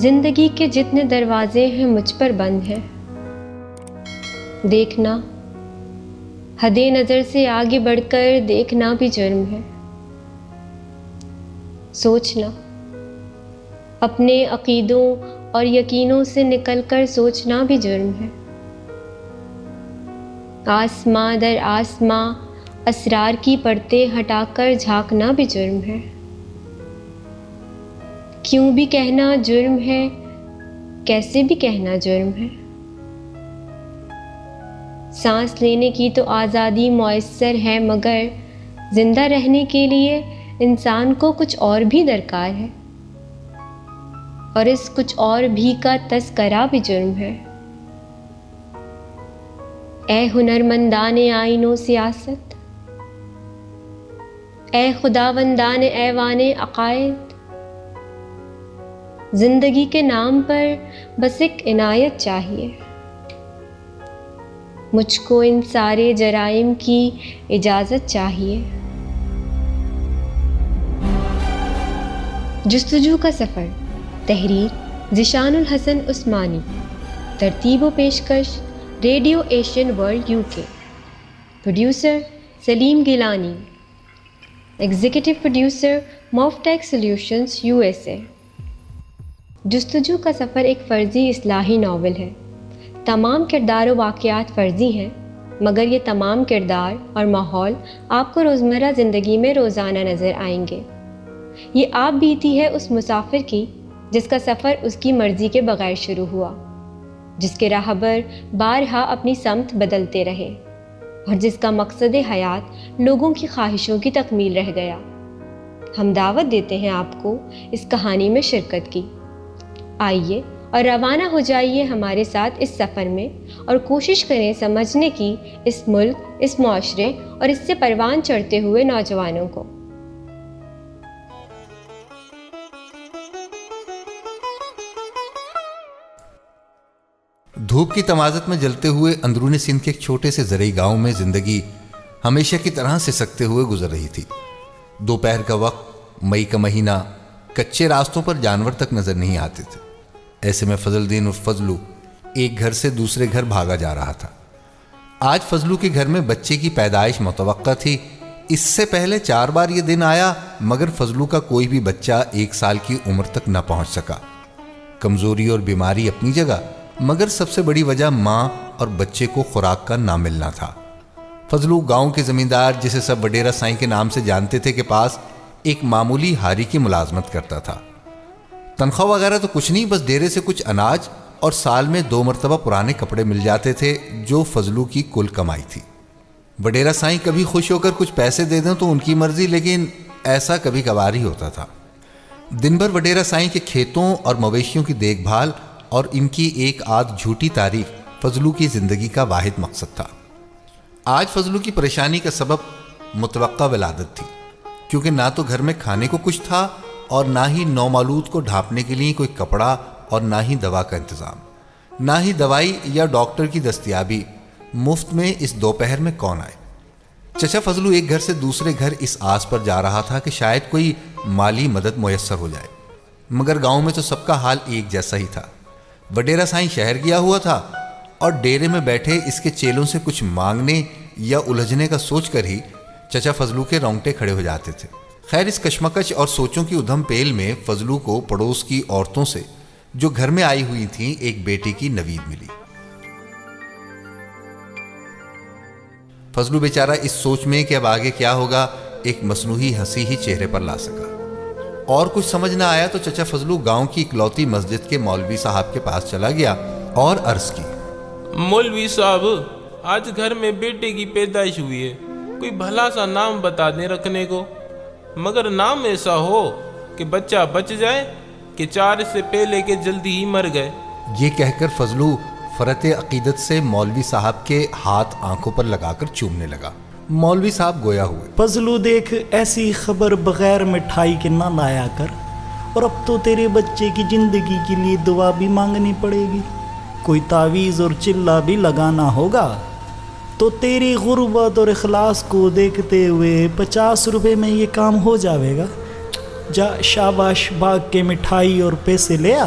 زندگی کے جتنے دروازے ہیں مجھ پر بند ہیں. دیکھنا، حد نظر سے آگے بڑھ کر دیکھنا بھی جرم ہے. سوچنا، اپنے عقیدوں اور یقینوں سے نکل کر سوچنا بھی جرم ہے. آسماں در آسماں اسرار کی پرتیں ہٹا کر جھانکنا بھی جرم ہے. کیوں بھی کہنا جرم ہے، کیسے بھی کہنا جرم ہے. سانس لینے کی تو آزادی میسر ہے، مگر زندہ رہنے کے لیے انسان کو کچھ اور بھی درکار ہے، اور اس کچھ اور بھی کا تذکرہ بھی جرم ہے. اے ہنرمندان آئین و سیاست، اے خداوندان ایوان عقائد، زندگی کے نام پر بس ایک عنایت چاہیے. مجھ کو ان سارے جرائم کی اجازت چاہیے. جستجو کا سفر، تحریر ذیشان الحسن عثمانی، ترتیب و پیشکش radio Asian world UK، producer Saleem Gilani, executive producer Moftech solutions USA. جستجو کا سفر ایک فرضی اصلاحی ناول ہے. تمام کردار و واقعات فرضی ہیں، مگر یہ تمام کردار اور ماحول آپ کو روزمرہ زندگی میں روزانہ نظر آئیں گے. یہ آپ بیتی ہے اس مسافر کی جس کا سفر اس کی مرضی کے بغیر شروع ہوا، جس کے راہبر بارہا اپنی سمت بدلتے رہے، اور جس کا مقصد حیات لوگوں کی خواہشوں کی تکمیل رہ گیا. ہم دعوت دیتے ہیں آپ کو اس کہانی میں شرکت کی. آئیے اور روانہ ہو جائیے ہمارے ساتھ اس سفر میں، اور کوشش کریں سمجھنے کی اس ملک، اس معاشرے اور اس سے پروان چڑھتے ہوئے نوجوانوں کو. دھوپ کی تمازت میں جلتے ہوئے اندرون سندھ کے ایک چھوٹے سے زرعی گاؤں میں زندگی ہمیشہ کی طرح سسکتے ہوئے گزر رہی تھی. دوپہر کا وقت، مئی کا مہینہ، کچے راستوں پر جانور تک نظر نہیں آتے تھے. ایسے میں فضل الدین اور فضلو ایک گھر سے دوسرے گھر بھاگا جا رہا تھا. آج فضلو کے گھر میں بچے کی پیدائش متوقع تھی. اس سے پہلے 4 بار یہ دن آیا، مگر فضلو کا کوئی بھی بچہ 1 سال کی عمر تک نہ پہنچ سکا. کمزوری اور بیماری اپنی جگہ، مگر سب سے بڑی وجہ ماں اور بچے کو خوراک کا نہ ملنا تھا. فضلو گاؤں کے زمیندار، جسے سب وڈیرا سائیں کے نام سے جانتے تھے، کے پاس ایک معمولی ہاری کی ملازمت کرتا تھا. تنخواہ وغیرہ تو کچھ نہیں، بس ڈیرے سے کچھ اناج اور سال میں 2 مرتبہ پرانے کپڑے مل جاتے تھے، جو فضلو کی کل کمائی تھی. وڈیرا سائیں کبھی خوش ہو کر کچھ پیسے دے دیں تو ان کی مرضی، لیکن ایسا کبھی کبھار ہی ہوتا تھا. دن بھر وڈیرا سائیں کے کھیتوں اور مویشیوں کی دیکھ بھال اور ان کی ایک آدھ جھوٹی تعریف فضلو کی زندگی کا واحد مقصد تھا. آج فضلو کی پریشانی کا سبب متوقع ولادت تھی، کیونکہ نہ تو گھر میں کھانے کو کچھ تھا اور نہ ہی نومولود کو ڈھانپنے کے لیے کوئی کپڑا، اور نہ ہی دوا کا انتظام، نہ ہی دوائی یا ڈاکٹر کی دستیابی. مفت میں اس دوپہر میں کون آئے؟ چچا فضلو ایک گھر سے دوسرے گھر اس آس پر جا رہا تھا کہ شاید کوئی مالی مدد میسر ہو جائے، مگر گاؤں میں تو سب کا حال ایک جیسا ہی تھا. وڈیرا سائیں شہر گیا ہوا تھا، اور ڈیرے میں بیٹھے اس کے چیلوں سے کچھ مانگنے یا الجھنے کا سوچ کر ہی چچا فضلو کے رونگٹے کھڑے ہو جاتے تھے. خیر، اس کشمکش اور سوچوں کی ادھم پیل میں فضلو کو پڑوس کی عورتوں سے جو گھر میں آئی ہوئی تھیں ایک بیٹی کی نوید ملی. فضلو بیچارہ اس سوچ میں کہ اب آگے کیا ہوگا ایک مصنوعی ہنسی ہی چہرے پر لا سکا. اور کچھ سمجھ نہ آیا تو چچا فضلو گاؤں کی اکلوتی مسجد کے مولوی صاحب کے پاس چلا گیا اور عرض کی، مولوی صاحب، آج گھر میں بیٹے کی پیدائش ہوئی ہے، کوئی بھلا سا نام بتا دیں رکھنے کو، مگر نام ایسا ہو کہ بچہ بچ جائے کہ 4 سے پہلے کے جلدی ہی مر گئے. یہ کہہ کر فضلو فرت عقیدت سے مولوی صاحب کے ہاتھ آنکھوں پر لگا کر چومنے لگا. مولوی صاحب گویا ہوئے، فضلو دیکھ، ایسی خبر بغیر مٹھائی کے نہ لایا کر، اور اب تو تیرے بچے کی زندگی کے لیے دعا بھی مانگنی پڑے گی. کوئی تعویذ اور چلہ بھی لگانا ہوگا. تو تیری غربت اور اخلاص کو دیکھتے ہوئے 50 روپے میں یہ کام ہو جاوے گا. جا شاباش، بھاگ کے مٹھائی اور پیسے لے آ